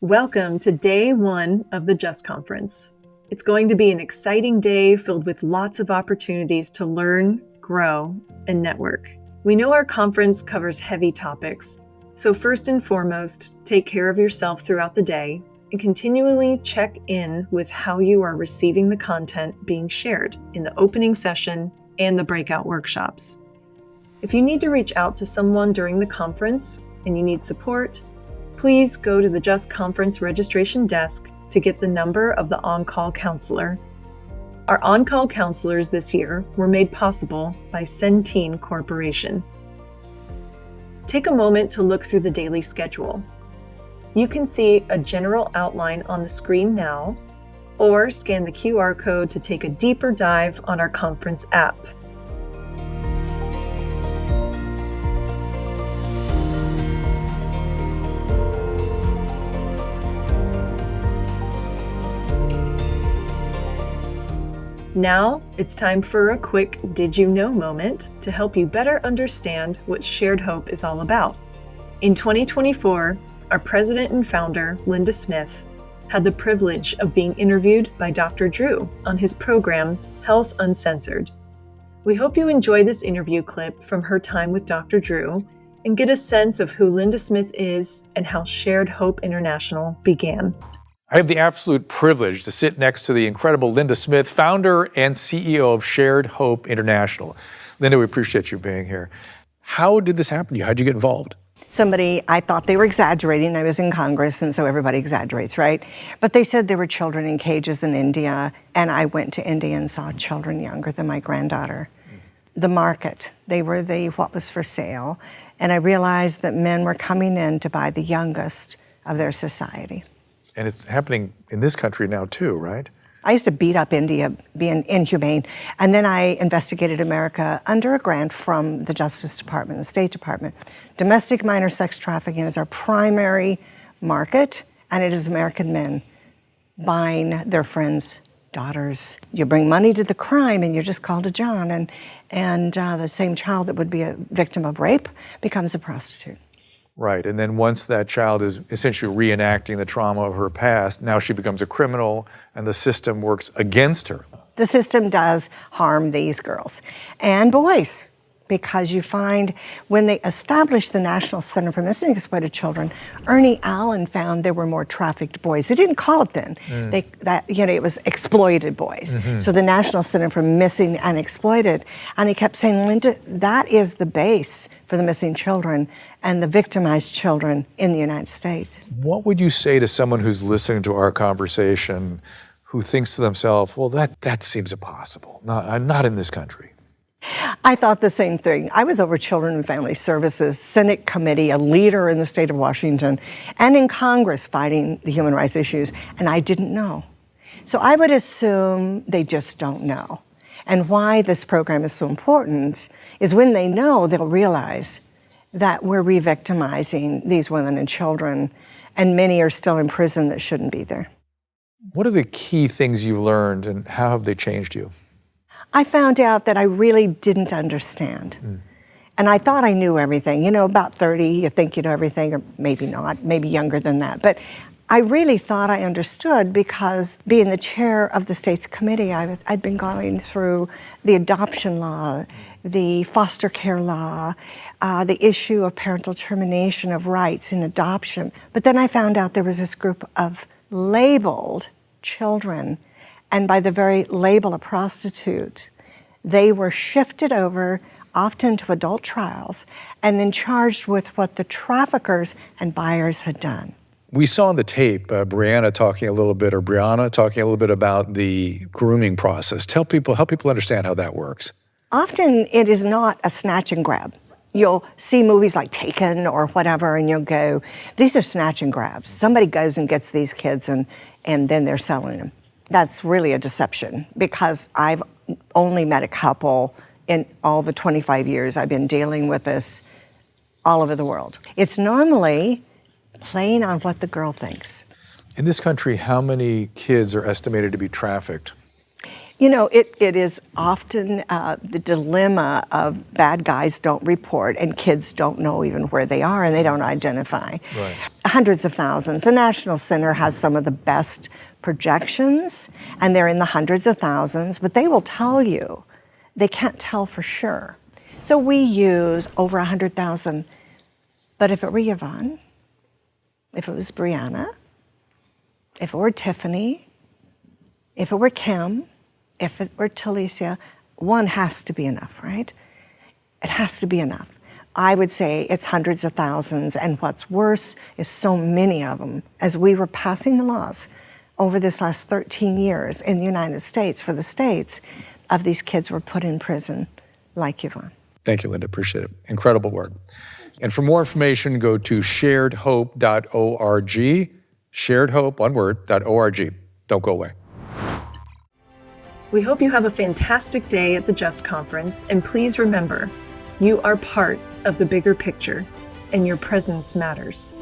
Welcome to day one of the JuST conference. It's going to be an exciting day filled with lots of opportunities to learn, grow, and network. We know our conference covers heavy topics, so first and foremost, take care of yourself throughout the day and continually check in with how you are receiving the content being shared in the opening session and the breakout workshops. If you need to reach out to someone during the conference and you need support, please go to the JuST conference registration desk to get the number of the on-call counselor. Our on-call counselors this year were made possible by Centene Corporation. Take a moment to look through the daily schedule. You can see a general outline on the screen now, or scan the QR code to take a deeper dive on our conference app. Now, it's time for a quick Did You Know moment to help you better understand what Shared Hope is all about. In 2024, our president and founder, Linda Smith, had the privilege of being interviewed by Dr. Drew on his program, Health Uncensored. We hope you enjoy this interview clip from her time with Dr. Drew and get a sense of who Linda Smith is and how Shared Hope International began. I have the absolute privilege to sit next to the incredible Linda Smith, founder and CEO of Shared Hope International. Linda, we appreciate you being here. How did this happen to you? How did you get involved? I thought they were exaggerating. I was in Congress, and so everybody exaggerates, right? But they said there were children in cages in India, and I went to India and saw children younger than my granddaughter. The market, they were what was for sale, and I realized that men were coming in to buy the youngest of their society. And it's happening in this country now too, right? I used to beat up India, being inhumane, and then I investigated America under a grant from the Justice Department, the State Department. Domestic minor sex trafficking is our primary market, and it is American men buying their friends' daughters. You bring money to the crime, and you're just called a John, and the same child that would be a victim of rape becomes a prostitute. Right, and then once that child is essentially reenacting the trauma of her past, now she becomes a criminal and the system works against her. The system does harm these girls and boys, because you find when they established the National Center for Missing and Exploited Children, Ernie Allen found there were more trafficked boys. They didn't call it then. It was exploited boys. Mm-hmm. So the National Center for Missing and Exploited, and he kept saying, Linda, that is the base for the missing children and the victimized children in the United States. What would you say to someone who's listening to our conversation who thinks to themselves, well, that seems impossible, not in this country? I thought the same thing. I was over Children and Family Services, Senate committee, a leader in the state of Washington, and in Congress fighting the human rights issues, and I didn't know. So I would assume they just don't know. And why this program is so important is when they know, they'll realize that we're re-victimizing these women and children, and many are still in prison that shouldn't be there. What are the key things you've learned, and how have they changed you? I found out that I really didn't understand. And I thought I knew everything. About 30, you think you know everything, or maybe not, maybe younger than that. But I really thought I understood because being the chair of the state's committee, I'd been going through the adoption law, the foster care law, the issue of parental termination of rights in adoption. But then I found out there was this group of labeled children, and by the very label of prostitute, they were shifted over often to adult trials and then charged with what the traffickers and buyers had done. We saw on the tape Brianna talking a little bit about the grooming process. Help people understand how that works. Often it is not a snatch and grab. You'll see movies like Taken or whatever, and you'll go, these are snatch and grabs. Somebody goes and gets these kids and then they're selling them. That's really a deception, because I've only met a couple in all the 25 years I've been dealing with this all over the world. It's normally playing on what the girl thinks. In this country, how many kids are estimated to be trafficked? You know, it is often the dilemma of bad guys don't report and kids don't know even where they are and they don't identify. Right. Hundreds of thousands. The National Center has some of the best projections, and they're in the hundreds of thousands, but they will tell you they can't tell for sure. So we use over 100,000. But if it were Yvonne, if it was Brianna, if it were Tiffany, if it were Kim, if it were Talicia, one has to be enough, right? It has to be enough. I would say it's hundreds of thousands, and what's worse is so many of them. As we were passing the laws over this last 13 years in the United States, for the states, of these kids were put in prison like Yvonne. Thank you, Linda. Appreciate it. Incredible work. And for more information, go to sharedhope.org. Sharedhope, one word, .org. Don't go away. We hope you have a fantastic day at the JuST conference, and please remember, you are part of the bigger picture, and your presence matters.